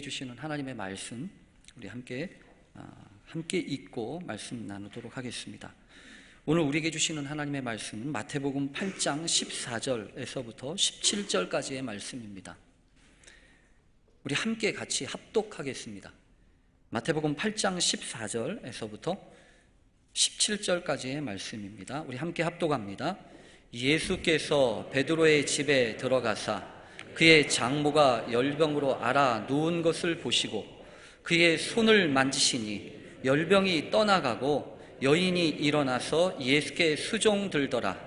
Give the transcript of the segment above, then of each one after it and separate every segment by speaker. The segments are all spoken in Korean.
Speaker 1: 주시는 하나님의 말씀, 우리 함께 읽고 말씀 나누도록 하겠습니다. 오늘 우리에게 주시는 하나님의 말씀은 마태복음 8장 14절에서부터 17절까지의 말씀입니다. 우리 함께 같이 합독하겠습니다. 마태복음 8장 14절에서부터 17절까지의 말씀입니다. 우리 함께 합독합니다. 예수께서 베드로의 집에 들어가사 그의 장모가 열병으로 앓아 누운 것을 보시고 그의 손을 만지시니 열병이 떠나가고 여인이 일어나서 예수께 수종들더라.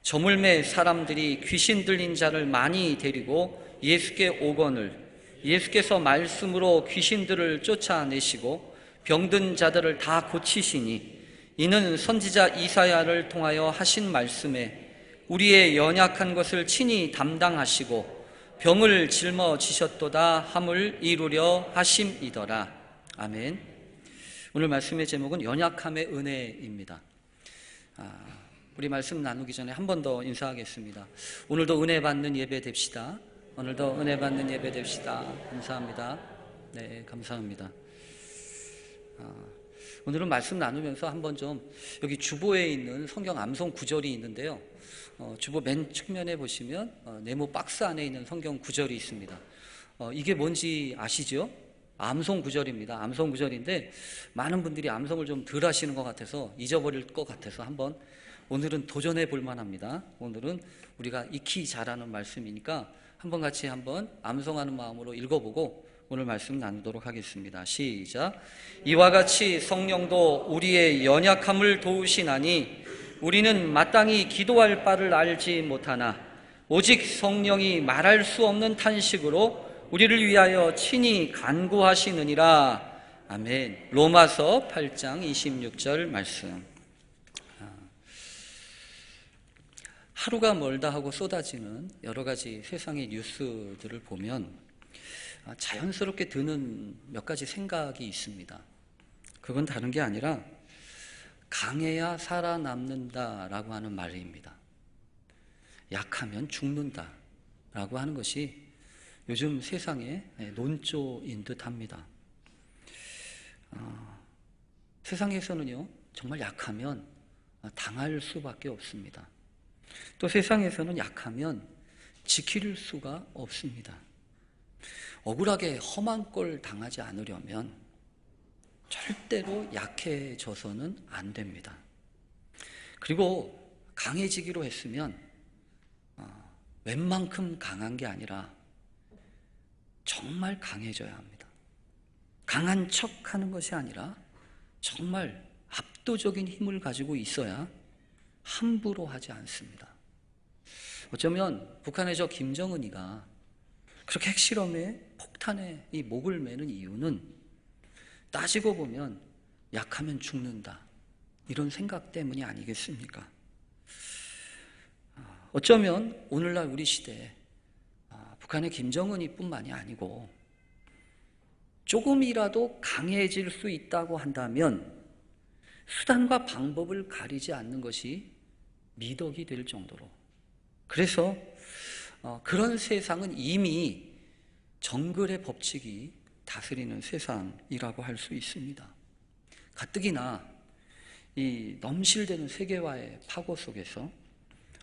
Speaker 1: 저물매 사람들이 귀신 들린 자를 많이 데리고 예수께 오거늘 예수께서 말씀으로 귀신들을 쫓아내시고 병든 자들을 다 고치시니 이는 선지자 이사야를 통하여 하신 말씀에 우리의 연약한 것을 친히 담당하시고 병을 짊어지셨도다 함을 이루려 하심이더라. 아멘. 오늘 말씀의 제목은 연약함의 은혜입니다. 우리 말씀 나누기 전에 한 번 더 인사하겠습니다. 오늘도 은혜 받는 예배 됩시다. 오늘도 은혜 받는 예배 됩시다. 감사합니다. 네, 감사합니다. 오늘은 말씀 나누면서 한번 좀 여기 주보에 있는 성경 암송 구절이 있는데요. 주보 맨 측면에 보시면 네모 박스 안에 있는 성경 구절이 있습니다. 이게 뭔지 아시죠? 암송 구절입니다. 암송 구절인데 많은 분들이 암송을 좀 덜 하시는 것 같아서 잊어버릴 것 같아서 한번 오늘은 도전해 볼 만합니다. 오늘은 우리가 익히 잘하는 말씀이니까 한번 같이 한번 암송하는 마음으로 읽어보고 오늘 말씀 나누도록 하겠습니다. 시작. 이와 같이 성령도 우리의 연약함을 도우시나니 우리는 마땅히 기도할 바를 알지 못하나 오직 성령이 말할 수 없는 탄식으로 우리를 위하여 친히 간구하시느니라. 아멘. 로마서 8장 26절 말씀. 하루가 멀다 하고 쏟아지는 여러 가지 세상의 뉴스들을 보면 자연스럽게 드는 몇 가지 생각이 있습니다. 그건 다른 게 아니라 강해야 살아남는다라고 하는 말입니다. 약하면 죽는다라고 하는 것이 요즘 세상의 논조인 듯합니다. 세상에서는요 정말 약하면 당할 수밖에 없습니다. 또 세상에서는 약하면 지킬 수가 없습니다. 억울하게 험한 꼴 당하지 않으려면 절대로 약해져서는 안 됩니다. 그리고 강해지기로 했으면 웬만큼 강한 게 아니라 정말 강해져야 합니다. 강한 척하는 것이 아니라 정말 압도적인 힘을 가지고 있어야 함부로 하지 않습니다. 어쩌면 북한의 저 김정은이가 그렇게 핵실험에 폭탄에 이 목을 매는 이유는 따지고 보면 약하면 죽는다 이런 생각 때문이 아니겠습니까? 어쩌면 오늘날 우리 시대에 북한의 김정은이 뿐만이 아니고 조금이라도 강해질 수 있다고 한다면 수단과 방법을 가리지 않는 것이 미덕이 될 정도로, 그래서 그런 세상은 이미 정글의 법칙이 다스리는 세상이라고 할 수 있습니다. 가뜩이나 이 넘실대는 세계화의 파고 속에서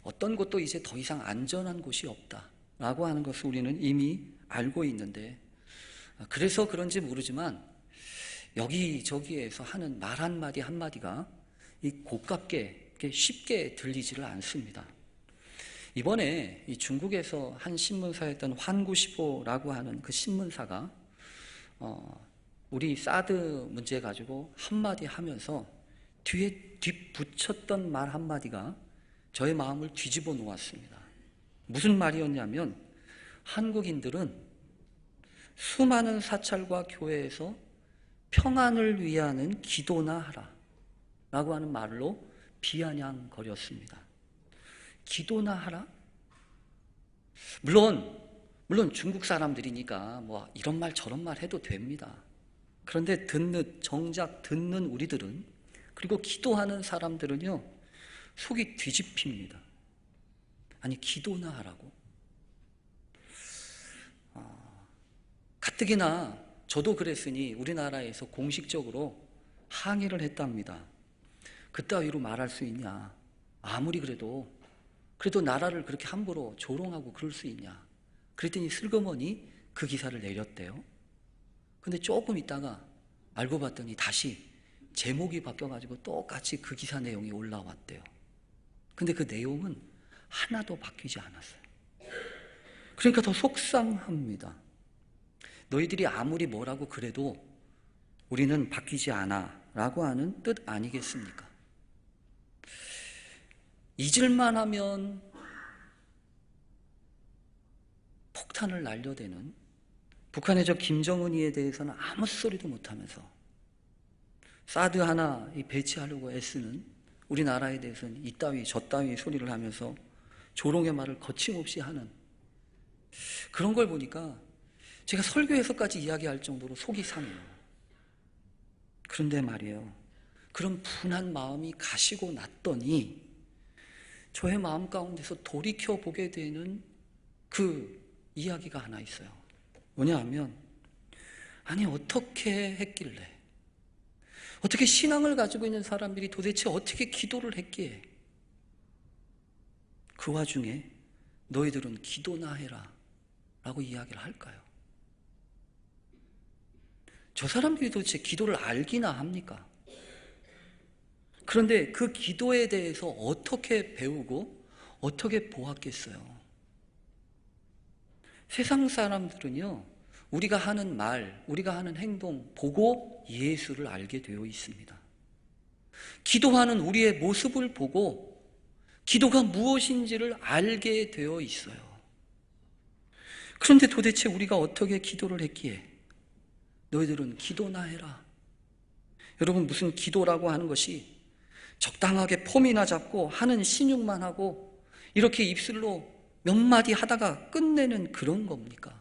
Speaker 1: 어떤 곳도 이제 더 이상 안전한 곳이 없다라고 하는 것을 우리는 이미 알고 있는데, 그래서 그런지 모르지만 여기저기에서 하는 말 한마디 한마디가 이 고깝게 쉽게 들리지를 않습니다. 이번에 이 중국에서 한 신문사였던 환구시보라고 하는 그 신문사가 우리 사드 문제 가지고 한마디 하면서 뒤에 뒷붙였던 말 한마디가 저의 마음을 뒤집어 놓았습니다. 무슨 말이었냐면 한국인들은 수많은 사찰과 교회에서 평안을 위하는 기도나 하라 라고 하는 말로 비아냥거렸습니다. 기도나 하라? 물론 중국 사람들이니까 뭐 이런 말 저런 말 해도 됩니다. 그런데 정작 듣는 우리들은, 그리고 기도하는 사람들은요 속이 뒤집힙니다. 아니 기도나 하라고? 가뜩이나 저도 그랬으니 우리나라에서 공식적으로 항의를 했답니다. 그따위로 말할 수 있냐? 아무리 그래도 나라를 그렇게 함부로 조롱하고 그럴 수 있냐? 그랬더니 슬그머니 그 기사를 내렸대요. 근데 조금 있다가 알고 봤더니 다시 제목이 바뀌어가지고 똑같이 그 기사 내용이 올라왔대요. 근데 그 내용은 하나도 바뀌지 않았어요. 그러니까 더 속상합니다. 너희들이 아무리 뭐라고 그래도 우리는 바뀌지 않아 라고 하는 뜻 아니겠습니까? 잊을만 하면 폭탄을 날려대는 북한의 저 김정은이에 대해서는 아무 소리도 못하면서 사드 하나 배치하려고 애쓰는 우리나라에 대해서는 이따위 저따위 소리를 하면서 조롱의 말을 거침없이 하는 그런 걸 보니까 제가 설교에서까지 이야기할 정도로 속이 상해요. 그런데 말이에요, 그런 분한 마음이 가시고 났더니 저의 마음 가운데서 돌이켜보게 되는 그 이야기가 하나 있어요. 뭐냐 하면, 아니 어떻게 했길래, 어떻게 신앙을 가지고 있는 사람들이 도대체 어떻게 기도를 했기에 그 와중에 너희들은 기도나 해라 라고 이야기를 할까요? 저 사람들이 도대체 기도를 알기나 합니까? 그런데 그 기도에 대해서 어떻게 배우고 어떻게 보았겠어요? 세상 사람들은요, 우리가 하는 말, 우리가 하는 행동 보고 예수를 알게 되어 있습니다. 기도하는 우리의 모습을 보고 기도가 무엇인지를 알게 되어 있어요. 그런데 도대체 우리가 어떻게 기도를 했기에 너희들은 기도나 해라. 여러분, 무슨 기도라고 하는 것이 적당하게 폼이나 잡고 하는 신용만 하고 이렇게 입술로 몇 마디 하다가 끝내는 그런 겁니까?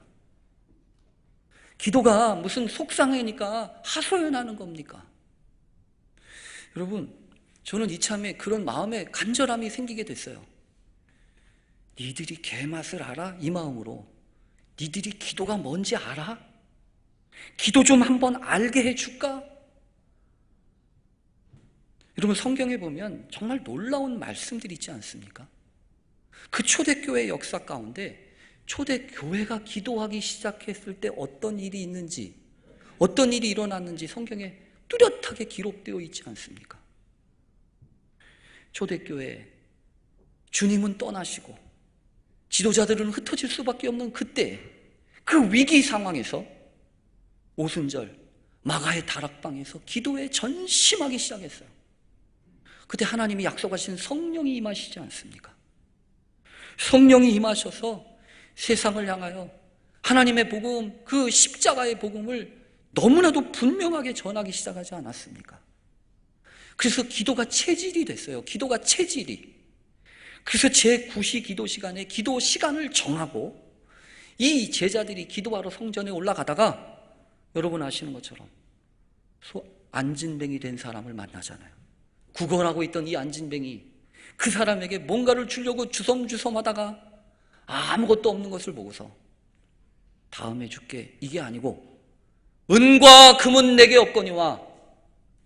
Speaker 1: 기도가 무슨 속상해니까 하소연하는 겁니까? 여러분, 저는 이참에 그런 마음에 간절함이 생기게 됐어요. 니들이 개맛을 알아? 이 마음으로. 니들이 기도가 뭔지 알아? 기도 좀 한번 알게 해줄까? 여러분, 성경에 보면 정말 놀라운 말씀들이 있지 않습니까? 그 초대교회 역사 가운데 초대교회가 기도하기 시작했을 때 어떤 일이 있는지, 어떤 일이 일어났는지 성경에 뚜렷하게 기록되어 있지 않습니까? 초대교회, 주님은 떠나시고 지도자들은 흩어질 수밖에 없는 그때, 그 위기 상황에서 오순절 마가의 다락방에서 기도에 전심하기 시작했어요. 그때 하나님이 약속하신 성령이 임하시지 않습니까? 성령이 임하셔서 세상을 향하여 하나님의 복음, 그 십자가의 복음을 너무나도 분명하게 전하기 시작하지 않았습니까? 그래서 기도가 체질이 됐어요. 기도가 체질이. 그래서 제9시 기도 시간에 기도 시간을 정하고 이 제자들이 기도하러 성전에 올라가다가 여러분 아시는 것처럼 안진뱅이 된 사람을 만나잖아요. 구걸하고 있던 이 안진뱅이, 그 사람에게 뭔가를 주려고 주섬주섬 하다가 아무것도 없는 것을 보고서 다음에 줄게, 이게 아니고 은과 금은 내게 없거니와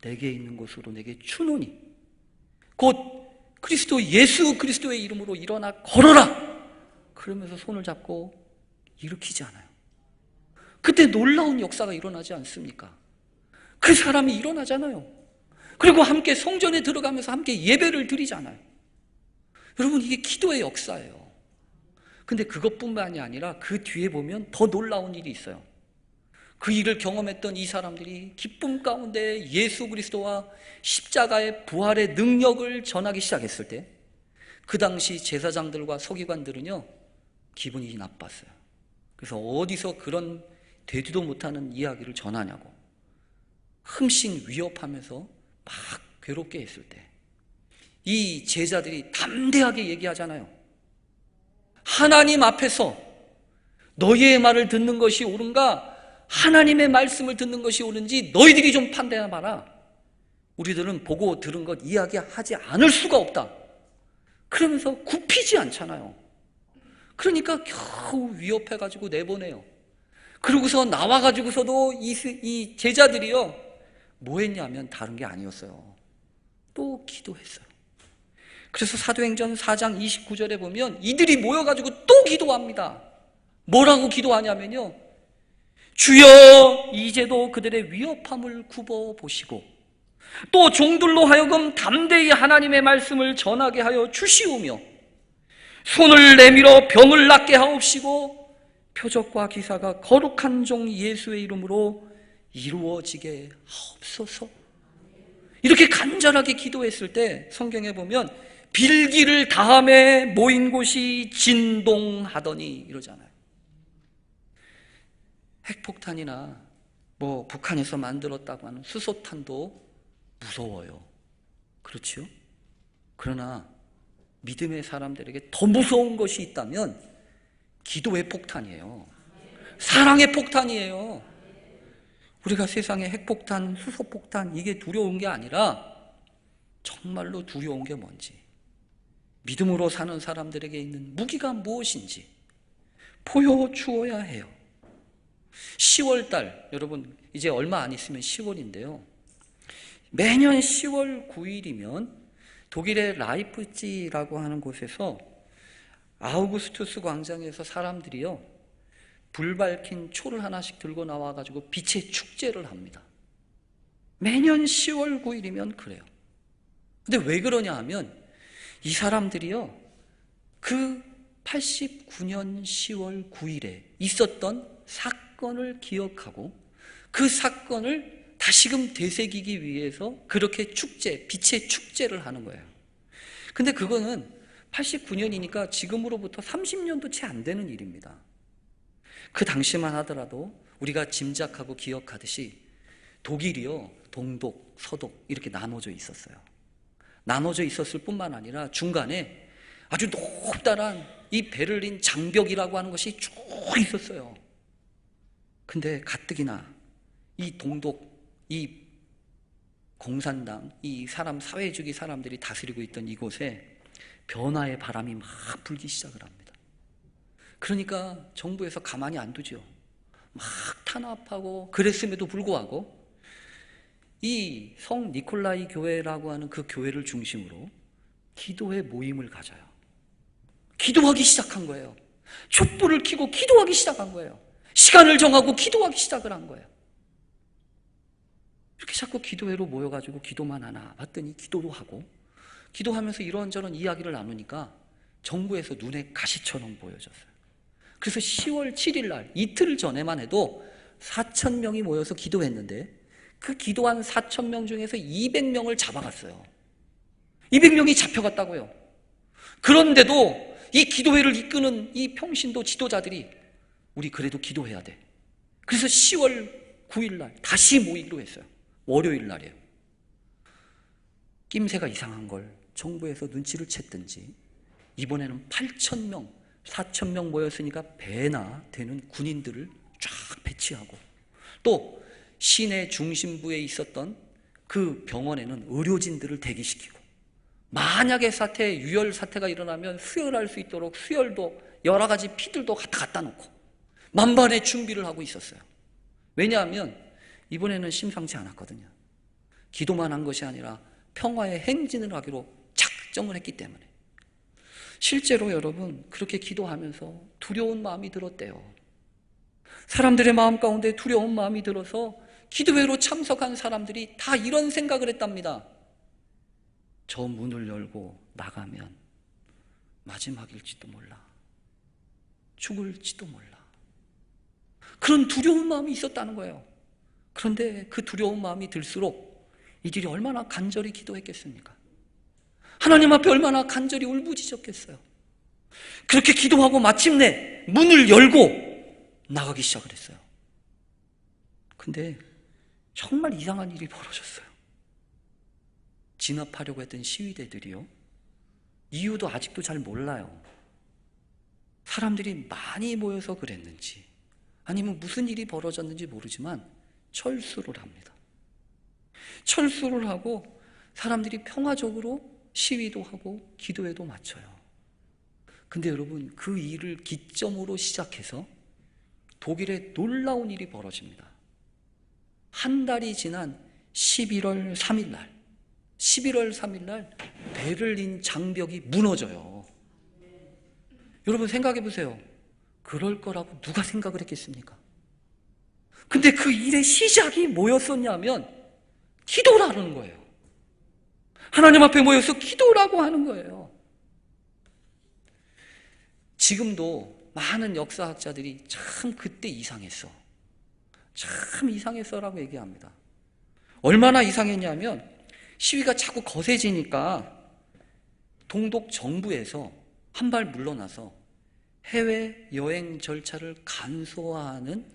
Speaker 1: 내게 있는 것으로 내게 주노니 곧 그리스도 예수 그리스도의 이름으로 일어나 걸어라, 그러면서 손을 잡고 일으키잖아요. 그때 놀라운 역사가 일어나지 않습니까? 그 사람이 일어나잖아요. 그리고 함께 성전에 들어가면서 함께 예배를 드리잖아요. 여러분, 이게 기도의 역사예요. 근데 그것뿐만이 아니라 그 뒤에 보면 더 놀라운 일이 있어요. 그 일을 경험했던 이 사람들이 기쁨 가운데 예수 그리스도와 십자가의 부활의 능력을 전하기 시작했을 때, 그 당시 제사장들과 서기관들은요, 기분이 나빴어요. 그래서 어디서 그런 되지도 못하는 이야기를 전하냐고 흠씬 위협하면서 막 괴롭게 했을 때, 이 제자들이 담대하게 얘기하잖아요. 하나님 앞에서 너희의 말을 듣는 것이 옳은가, 하나님의 말씀을 듣는 것이 옳은지 너희들이 좀 판단해봐라. 우리들은 보고 들은 것 이야기하지 않을 수가 없다. 그러면서 굽히지 않잖아요. 그러니까 겨우 위협해가지고 내보내요. 그러고서 나와가지고서도 이 제자들이요, 뭐 했냐면 다른 게 아니었어요. 또 기도했어요. 그래서 사도행전 4장 29절에 보면 이들이 모여가지고 또 기도합니다. 뭐라고 기도하냐면요, 주여 이제도 그들의 위협함을 굽어보시고 또 종들로 하여금 담대히 하나님의 말씀을 전하게 하여 주시오며 손을 내밀어 병을 낫게 하옵시고 표적과 기사가 거룩한 종 예수의 이름으로 이루어지게 하옵소서. 이렇게 간절하게 기도했을 때 성경에 보면 빌기를 다함에 모인 곳이 진동하더니 이러잖아요. 핵폭탄이나 뭐 북한에서 만들었다고 하는 수소탄도 무서워요. 그렇죠? 그러나 믿음의 사람들에게 더 무서운 것이 있다면 기도의 폭탄이에요. 사랑의 폭탄이에요. 우리가 세상에 핵폭탄, 수소폭탄 이게 두려운 게 아니라 정말로 두려운 게 뭔지, 믿음으로 사는 사람들에게 있는 무기가 무엇인지 보여주어야 해요. 10월달, 여러분 이제 얼마 안 있으면 10월인데요. 매년 10월 9일이면 독일의 라이프치히라고 하는 곳에서 아우구스투스 광장에서 사람들이요, 불 밝힌 초를 하나씩 들고 나와가지고 빛의 축제를 합니다. 매년 10월 9일이면 그래요. 근데 왜 그러냐 하면 이 사람들이요, 그 89년 10월 9일에 있었던 사건을 기억하고 그 사건을 다시금 되새기기 위해서 그렇게 축제, 빛의 축제를 하는 거예요. 근데 그거는 89년이니까 지금으로부터 30년도 채 안 되는 일입니다. 그 당시만 하더라도 우리가 짐작하고 기억하듯이 독일이요, 동독, 서독 이렇게 나눠져 있었어요. 나눠져 있었을 뿐만 아니라 중간에 아주 높다란 이 베를린 장벽이라고 하는 것이 쭉 있었어요. 근데 가뜩이나 이 동독, 이 공산당, 이 사회주의 사람들이 다스리고 있던 이곳에 변화의 바람이 막 불기 시작을 합니다. 그러니까 정부에서 가만히 안 두죠. 막 탄압하고 그랬음에도 불구하고 이 성 니콜라이 교회라고 하는 그 교회를 중심으로 기도의 모임을 가져요. 기도하기 시작한 거예요. 촛불을 켜고 기도하기 시작한 거예요. 시간을 정하고 기도하기 시작을 한 거예요. 이렇게 자꾸 기도회로 모여가지고 기도만 하나 봤더니 기도도 하고, 기도하면서 이런저런 이야기를 나누니까 정부에서 눈에 가시처럼 보여졌어요. 그래서 10월 7일 날, 이틀 전에만 해도 4,000명이 모여서 기도했는데 그 기도한 4,000명 중에서 200명을 잡아갔어요. 200명이 잡혀갔다고요. 그런데도 이 기도회를 이끄는 이 평신도 지도자들이 우리 그래도 기도해야 돼. 그래서 10월 9일 날 다시 모이기로 했어요. 월요일 날이에요. 낌새가 이상한 걸 정부에서 눈치를 챘든지 이번에는 8,000명, 4,000명 모였으니까 배나 되는 군인들을 쫙 배치하고, 또 시내 중심부에 있었던 그 병원에는 의료진들을 대기시키고, 만약에 유혈 사태가 일어나면 수혈할 수 있도록 수혈도 여러 가지 피들도 갖다 놓고 만반의 준비를 하고 있었어요. 왜냐하면 이번에는 심상치 않았거든요. 기도만 한 것이 아니라 평화의 행진을 하기로 작정을 했기 때문에. 실제로 여러분 그렇게 기도하면서 두려운 마음이 들었대요. 사람들의 마음 가운데 두려운 마음이 들어서 기도회로 참석한 사람들이 다 이런 생각을 했답니다. 저 문을 열고 나가면 마지막일지도 몰라. 죽을지도 몰라. 그런 두려운 마음이 있었다는 거예요. 그런데 그 두려운 마음이 들수록 이들이 얼마나 간절히 기도했겠습니까? 하나님 앞에 얼마나 간절히 울부짖었겠어요. 그렇게 기도하고 마침내 문을 열고 나가기 시작을 했어요. 근데 정말 이상한 일이 벌어졌어요. 진압하려고 했던 시위대들이요, 이유도 아직도 잘 몰라요. 사람들이 많이 모여서 그랬는지 아니면 무슨 일이 벌어졌는지 모르지만 철수를 합니다. 철수를 하고 사람들이 평화적으로 시위도 하고 기도회도 마쳐요. 근데 여러분 그 일을 기점으로 시작해서 독일에 놀라운 일이 벌어집니다. 한 달이 지난 11월 3일 날, 11월 3일 날 베를린 장벽이 무너져요. 여러분 생각해 보세요. 그럴 거라고 누가 생각을 했겠습니까? 근데 그 일의 시작이 뭐였었냐면 기도라는 거예요. 하나님 앞에 모여서 기도라고 하는 거예요. 지금도 많은 역사학자들이 참 그때 이상했어. 참 이상했어라고 얘기합니다. 얼마나 이상했냐면 시위가 자꾸 거세지니까 동독 정부에서 한 발 물러나서 해외 여행 절차를 간소화하는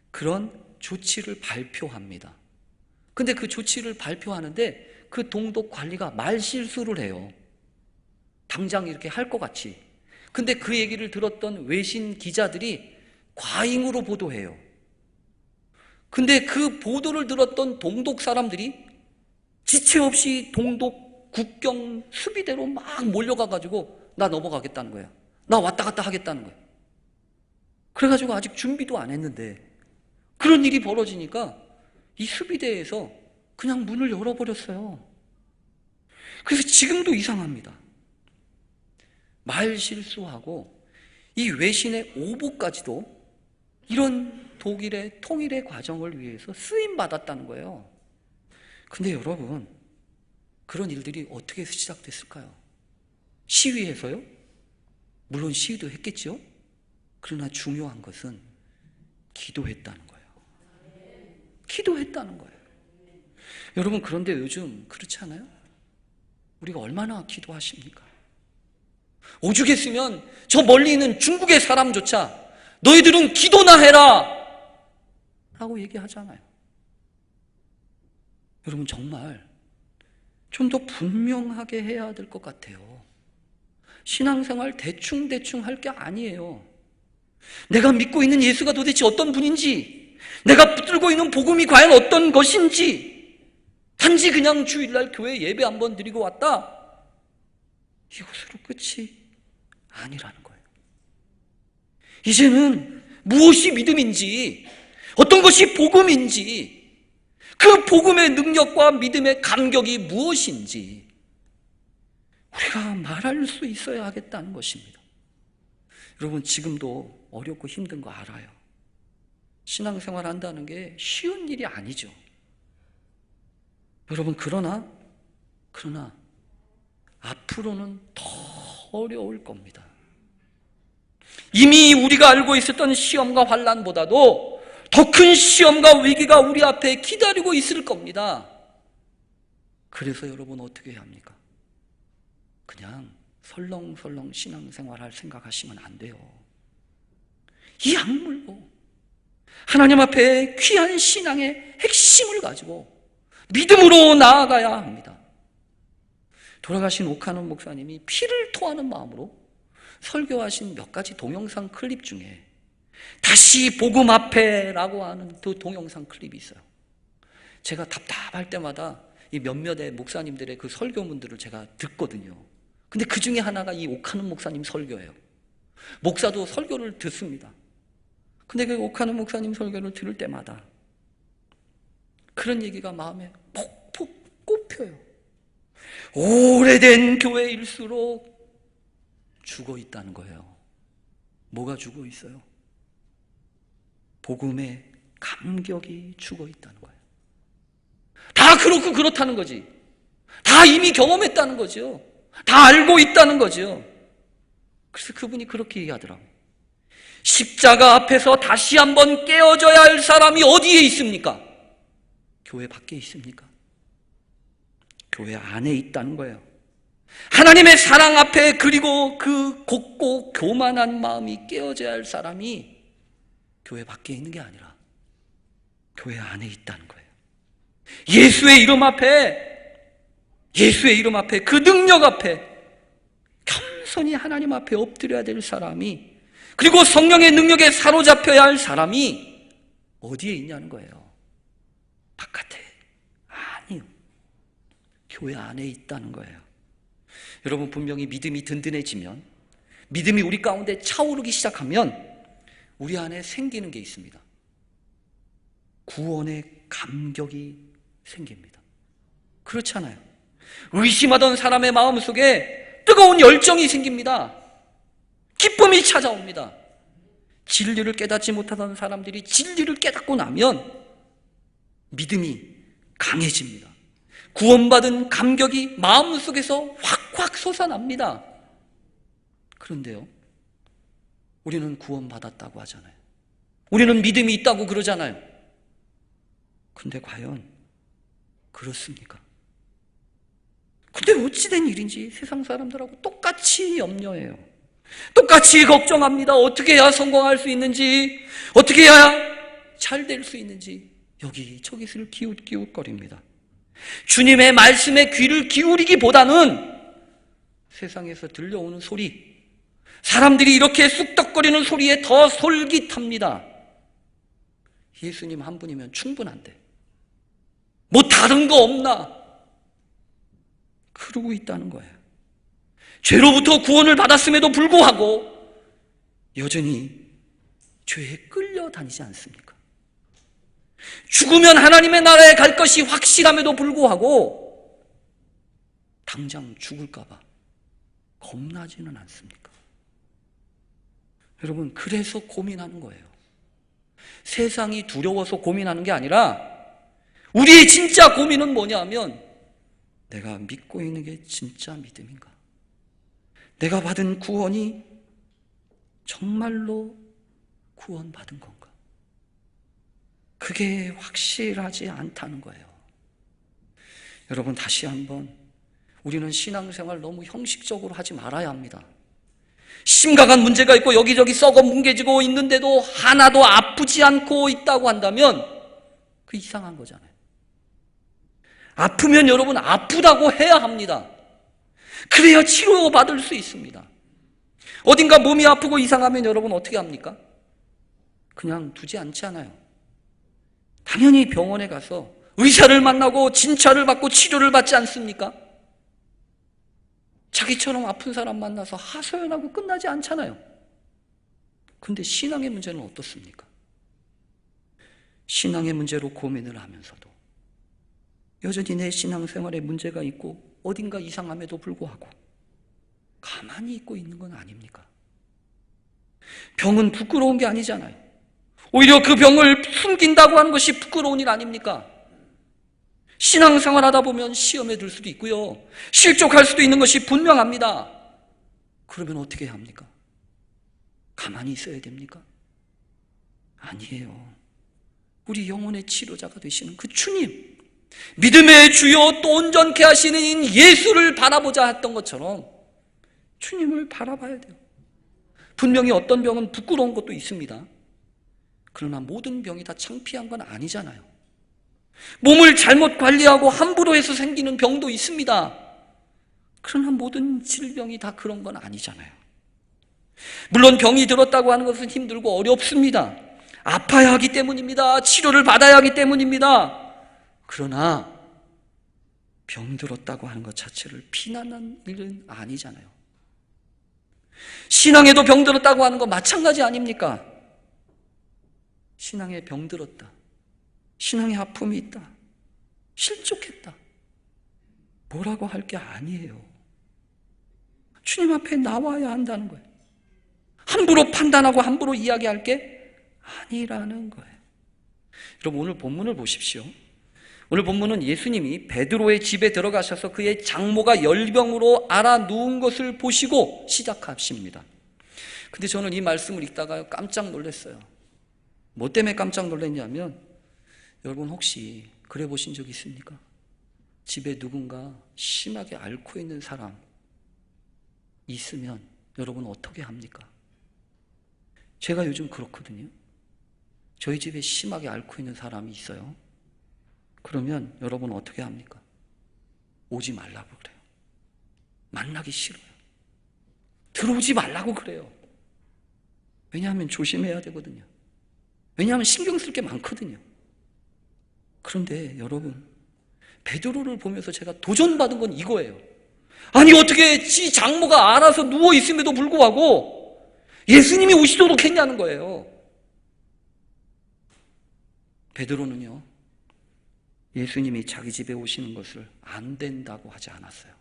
Speaker 1: 그런 조치를 발표합니다. 근데 그 조치를 발표하는데 그 동독 관리가 말실수를 해요. 당장 이렇게 할 것 같이. 근데 그 얘기를 들었던 외신 기자들이 과잉으로 보도해요. 근데 그 보도를 들었던 동독 사람들이 지체 없이 동독 국경 수비대로 막 몰려가가지고 나 넘어가겠다는 거야. 나 왔다 갔다 하겠다는 거야. 그래가지고 아직 준비도 안 했는데 그런 일이 벌어지니까 이 수비대에서 그냥 문을 열어버렸어요. 그래서 지금도 이상합니다. 말 실수하고 이 외신의 오보까지도 이런 독일의 통일의 과정을 위해서 쓰임받았다는 거예요. 근데 여러분, 그런 일들이 어떻게 시작됐을까요? 시위해서요? 물론 시위도 했겠죠? 그러나 중요한 것은 기도했다는 거예요. 기도했다는 거예요. 여러분, 그런데 요즘 그렇지 않아요? 우리가 얼마나 기도하십니까? 오죽했으면 저 멀리 있는 중국의 사람조차 너희들은 기도나 해라! 라고 얘기하잖아요. 여러분, 정말 좀 더 분명하게 해야 될 것 같아요. 신앙생활 대충대충 할 게 아니에요. 내가 믿고 있는 예수가 도대체 어떤 분인지, 내가 붙들고 있는 복음이 과연 어떤 것인지, 단지 그냥 주일날 교회 예배 한번 드리고 왔다, 이것으로 끝이 아니라는 거예요. 이제는 무엇이 믿음인지, 어떤 것이 복음인지, 그 복음의 능력과 믿음의 감격이 무엇인지 우리가 말할 수 있어야 하겠다는 것입니다. 여러분, 지금도 어렵고 힘든 거 알아요. 신앙생활 한다는 게 쉬운 일이 아니죠. 여러분, 그러나 앞으로는 더 어려울 겁니다. 이미 우리가 알고 있었던 시험과 환난보다도 더 큰 시험과 위기가 우리 앞에 기다리고 있을 겁니다. 그래서 여러분 어떻게 해야 합니까? 그냥 설렁설렁 신앙생활할 생각하시면 안 돼요. 이 악물고 하나님 앞에 귀한 신앙의 핵심을 가지고 믿음으로 나아가야 합니다. 돌아가신 오카노 목사님이 피를 토하는 마음으로 설교하신 몇 가지 동영상 클립 중에 다시 복음 앞에라고 하는 그 동영상 클립이 있어요. 제가 답답할 때마다 이 몇몇의 목사님들의 그 설교문들을 제가 듣거든요. 근데 그 중에 하나가 이 오카노 목사님 설교예요. 목사도 설교를 듣습니다. 근데 그 오카노 목사님 설교를 들을 때마다 그런 얘기가 마음에 폭폭 꼽혀요. 오래된 교회일수록 죽어 있다는 거예요. 뭐가 죽어 있어요? 복음의 감격이 죽어 있다는 거예요. 다 그렇고 그렇다는 거지. 다 이미 경험했다는 거죠. 다 알고 있다는 거죠. 그래서 그분이 그렇게 얘기하더라고요. 십자가 앞에서 다시 한번 깨어져야 할 사람이 어디에 있습니까? 교회 밖에 있습니까? 교회 안에 있다는 거예요. 하나님의 사랑 앞에, 그리고 그 곱고 교만한 마음이 깨어져야 할 사람이 교회 밖에 있는 게 아니라 교회 안에 있다는 거예요. 예수의 이름 앞에, 그 능력 앞에 겸손히 하나님 앞에 엎드려야 될 사람이, 그리고 성령의 능력에 사로잡혀야 할 사람이 어디에 있냐는 거예요. 바깥에 아니요, 교회 안에 있다는 거예요. 여러분, 분명히 믿음이 든든해지면, 믿음이 우리 가운데 차오르기 시작하면 우리 안에 생기는 게 있습니다. 구원의 감격이 생깁니다. 그렇잖아요. 의심하던 사람의 마음속에 뜨거운 열정이 생깁니다. 기쁨이 찾아옵니다. 진리를 깨닫지 못하던 사람들이 진리를 깨닫고 나면 믿음이 강해집니다. 구원받은 감격이 마음속에서 확확 솟아납니다. 그런데요, 우리는 구원받았다고 하잖아요. 우리는 믿음이 있다고 그러잖아요. 근데 과연 그렇습니까? 근데 어찌된 일인지 세상 사람들하고 똑같이 염려해요. 똑같이 걱정합니다. 어떻게 해야 성공할 수 있는지, 어떻게 해야 잘 될 수 있는지 여기저기를 기웃기웃거립니다. 주님의 말씀에 귀를 기울이기보다는 세상에서 들려오는 소리, 사람들이 이렇게 쑥덕거리는 소리에 더 솔깃합니다. 예수님 한 분이면 충분한데 뭐 다른 거 없나? 그러고 있다는 거예요. 죄로부터 구원을 받았음에도 불구하고 여전히 죄에 끌려다니지 않습니까? 죽으면 하나님의 나라에 갈 것이 확실함에도 불구하고 당장 죽을까 봐 겁나지는 않습니까? 여러분, 그래서 고민하는 거예요. 세상이 두려워서 고민하는 게 아니라 우리의 진짜 고민은 뭐냐면, 내가 믿고 있는 게 진짜 믿음인가? 내가 받은 구원이 정말로 구원받은 건가? 그게 확실하지 않다는 거예요. 여러분, 다시 한번 우리는 신앙생활 너무 형식적으로 하지 말아야 합니다. 심각한 문제가 있고 여기저기 썩어 뭉개지고 있는데도 하나도 아프지 않고 있다고 한다면 그 이상한 거잖아요. 아프면 여러분 아프다고 해야 합니다. 그래야 치료받을 수 있습니다. 어딘가 몸이 아프고 이상하면 여러분 어떻게 합니까? 그냥 두지 않잖아요. 당연히 병원에 가서 의사를 만나고 진찰을 받고 치료를 받지 않습니까? 자기처럼 아픈 사람 만나서 하소연하고 끝나지 않잖아요. 근데 신앙의 문제는 어떻습니까? 신앙의 문제로 고민을 하면서도 여전히 내 신앙생활에 문제가 있고 어딘가 이상함에도 불구하고 가만히 있고 있는 건 아닙니까? 병은 부끄러운 게 아니잖아요. 오히려 그 병을 숨긴다고 하는 것이 부끄러운 일 아닙니까? 신앙생활 하다 보면 시험에 들 수도 있고요, 실족할 수도 있는 것이 분명합니다. 그러면 어떻게 해야 합니까? 가만히 있어야 됩니까? 아니에요. 우리 영혼의 치료자가 되시는 그 주님, 믿음의 주요 또 온전케 하시는 예수를 바라보자 했던 것처럼 주님을 바라봐야 돼요. 분명히 어떤 병은 부끄러운 것도 있습니다. 그러나 모든 병이 다 창피한 건 아니잖아요. 몸을 잘못 관리하고 함부로 해서 생기는 병도 있습니다. 그러나 모든 질병이 다 그런 건 아니잖아요. 물론 병이 들었다고 하는 것은 힘들고 어렵습니다. 아파야 하기 때문입니다. 치료를 받아야 하기 때문입니다. 그러나 병 들었다고 하는 것 자체를 비난하는 일은 아니잖아요. 신앙에도 병 들었다고 하는 거 마찬가지 아닙니까? 신앙에 병 들었다, 신앙에 아픔이 있다, 실족했다, 뭐라고 할 게 아니에요. 주님 앞에 나와야 한다는 거예요. 함부로 판단하고 함부로 이야기할 게 아니라는 거예요. 여러분, 오늘 본문을 보십시오. 오늘 본문은 예수님이 베드로의 집에 들어가셔서 그의 장모가 열병으로 앓아 누운 것을 보시고 시작하십니다. 근데 저는 이 말씀을 읽다가 깜짝 놀랐어요. 뭐 때문에 깜짝 놀랐냐면, 여러분 혹시 그래 보신 적 있습니까? 집에 누군가 심하게 앓고 있는 사람 있으면 여러분 어떻게 합니까? 제가 요즘 그렇거든요. 저희 집에 심하게 앓고 있는 사람이 있어요. 그러면 여러분 어떻게 합니까? 오지 말라고 그래요. 만나기 싫어요. 들어오지 말라고 그래요. 왜냐하면 조심해야 되거든요. 왜냐하면 신경 쓸 게 많거든요. 그런데 여러분, 베드로를 보면서 제가 도전받은 건 이거예요. 아니 어떻게 지 장모가 알아서 누워있음에도 불구하고 예수님이 오시도록 했냐는 거예요. 베드로는요, 예수님이 자기 집에 오시는 것을 안 된다고 하지 않았어요.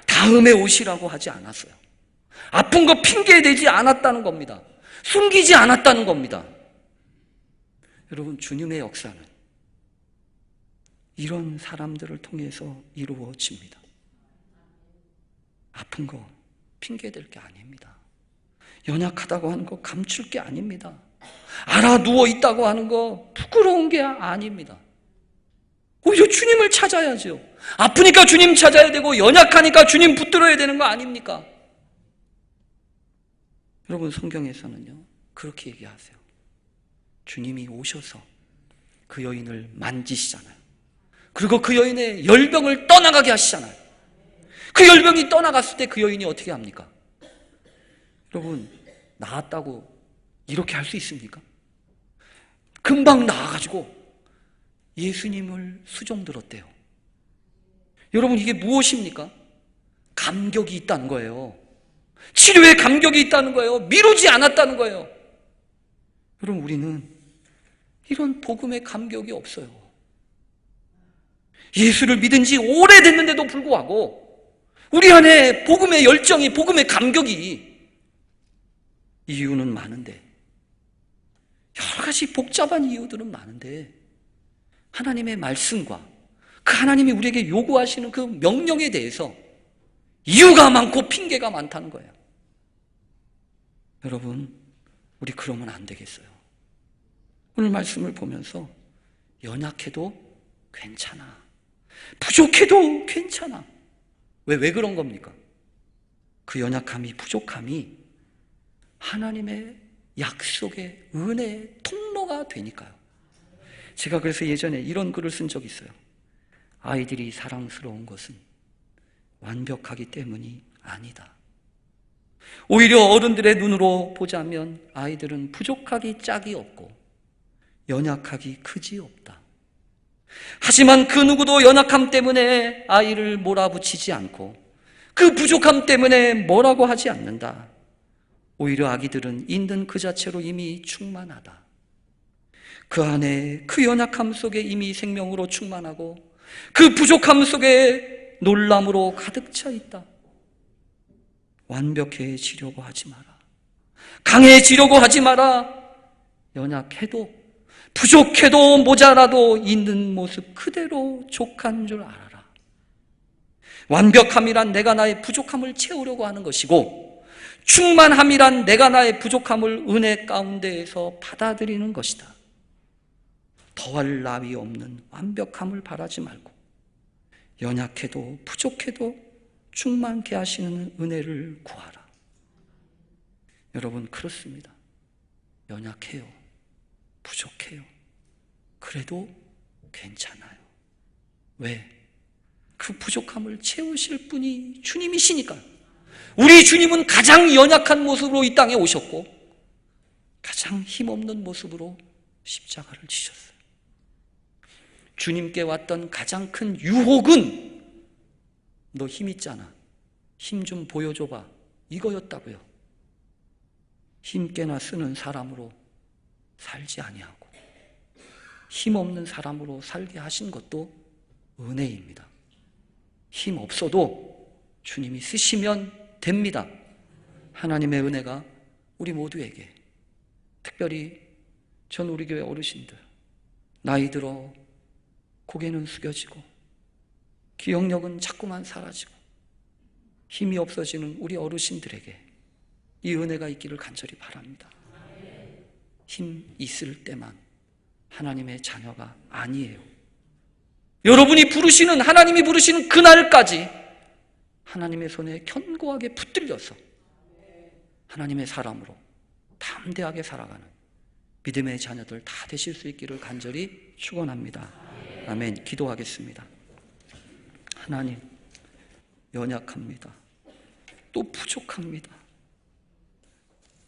Speaker 1: 다음에 오시라고 하지 않았어요. 아픈 거 핑계대지 않았다는 겁니다. 숨기지 않았다는 겁니다. 여러분, 주님의 역사는 이런 사람들을 통해서 이루어집니다. 아픈 거 핑계댈 게 아닙니다. 연약하다고 하는 거 감출 게 아닙니다. 알아 누워 있다고 하는 거 부끄러운 게 아닙니다. 오히려 주님을 찾아야죠. 아프니까 주님 찾아야 되고 연약하니까 주님 붙들어야 되는 거 아닙니까? 여러분, 성경에서는요 그렇게 얘기하세요. 주님이 오셔서 그 여인을 만지시잖아요. 그리고 그 여인의 열병을 떠나가게 하시잖아요. 그 열병이 떠나갔을 때 그 여인이 어떻게 합니까? 여러분, 나았다고 이렇게 할 수 있습니까? 금방 나아가지고 예수님을 수종들었대요. 여러분, 이게 무엇입니까? 감격이 있다는 거예요. 치료에 감격이 있다는 거예요. 미루지 않았다는 거예요. 여러분, 우리는 이런 복음의 감격이 없어요. 예수를 믿은 지 오래됐는데도 불구하고 우리 안에 복음의 열정이, 복음의 감격이, 이유는 많은데, 여러 가지 복잡한 이유들은 많은데, 하나님의 말씀과 그 하나님이 우리에게 요구하시는 그 명령에 대해서 이유가 많고 핑계가 많다는 거예요. 여러분, 우리 그러면 안 되겠어요. 오늘 말씀을 보면서 연약해도 괜찮아, 부족해도 괜찮아. 왜 그런 겁니까? 그 연약함이, 부족함이 하나님의 약속의 은혜의 통로가 되니까요. 제가 그래서 예전에 이런 글을 쓴 적이 있어요. 아이들이 사랑스러운 것은 완벽하기 때문이 아니다. 오히려 어른들의 눈으로 보자면 아이들은 부족하기 짝이 없고 연약하기 그지 없다. 하지만 그 누구도 연약함 때문에 아이를 몰아붙이지 않고 그 부족함 때문에 뭐라고 하지 않는다. 오히려 아기들은 있는 그 자체로 이미 충만하다. 그 안에, 그 연약함 속에 이미 생명으로 충만하고 그 부족함 속에 놀람으로 가득 차 있다. 완벽해지려고 하지 마라. 강해지려고 하지 마라. 연약해도, 부족해도, 모자라도 있는 모습 그대로 족한 줄 알아라. 완벽함이란 내가 나의 부족함을 채우려고 하는 것이고, 충만함이란 내가 나의 부족함을 은혜 가운데에서 받아들이는 것이다. 더할 나위 없는 완벽함을 바라지 말고 연약해도 부족해도 충만케 하시는 은혜를 구하라. 여러분, 그렇습니다. 연약해요, 부족해요. 그래도 괜찮아요. 왜? 그 부족함을 채우실 분이 주님이시니까요. 우리 주님은 가장 연약한 모습으로 이 땅에 오셨고 가장 힘없는 모습으로 십자가를 지셨어요. 주님께 왔던 가장 큰 유혹은 너 힘 있잖아, 힘 좀 보여줘봐, 이거였다고요. 힘께나 쓰는 사람으로 살지 아니하고 힘없는 사람으로 살게 하신 것도 은혜입니다. 힘 없어도 주님이 쓰시면 됩니다. 하나님의 은혜가 우리 모두에게, 특별히 전 우리 교회 어르신들, 나이 들어 고개는 숙여지고 기억력은 자꾸만 사라지고 힘이 없어지는 우리 어르신들에게 이 은혜가 있기를 간절히 바랍니다. 힘 있을 때만 하나님의 자녀가 아니에요. 여러분이 부르시는, 하나님이 부르시는 그날까지 하나님의 손에 견고하게 붙들려서 하나님의 사람으로 담대하게 살아가는 믿음의 자녀들 다 되실 수 있기를 간절히 축원합니다. 아멘. 기도하겠습니다. 하나님, 연약합니다. 또 부족합니다.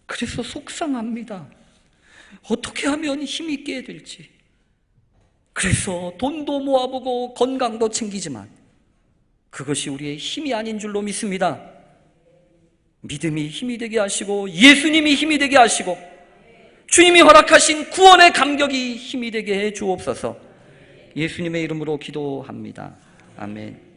Speaker 1: 그래서 속상합니다. 어떻게 하면 힘있게 될지. 그래서 돈도 모아보고 건강도 챙기지만 그것이 우리의 힘이 아닌 줄로 믿습니다. 믿음이 힘이 되게 하시고 예수님이 힘이 되게 하시고
Speaker 2: 주님이 허락하신 구원의 감격이 힘이 되게 해 주옵소서. 예수님의 이름으로 기도합니다. 아멘.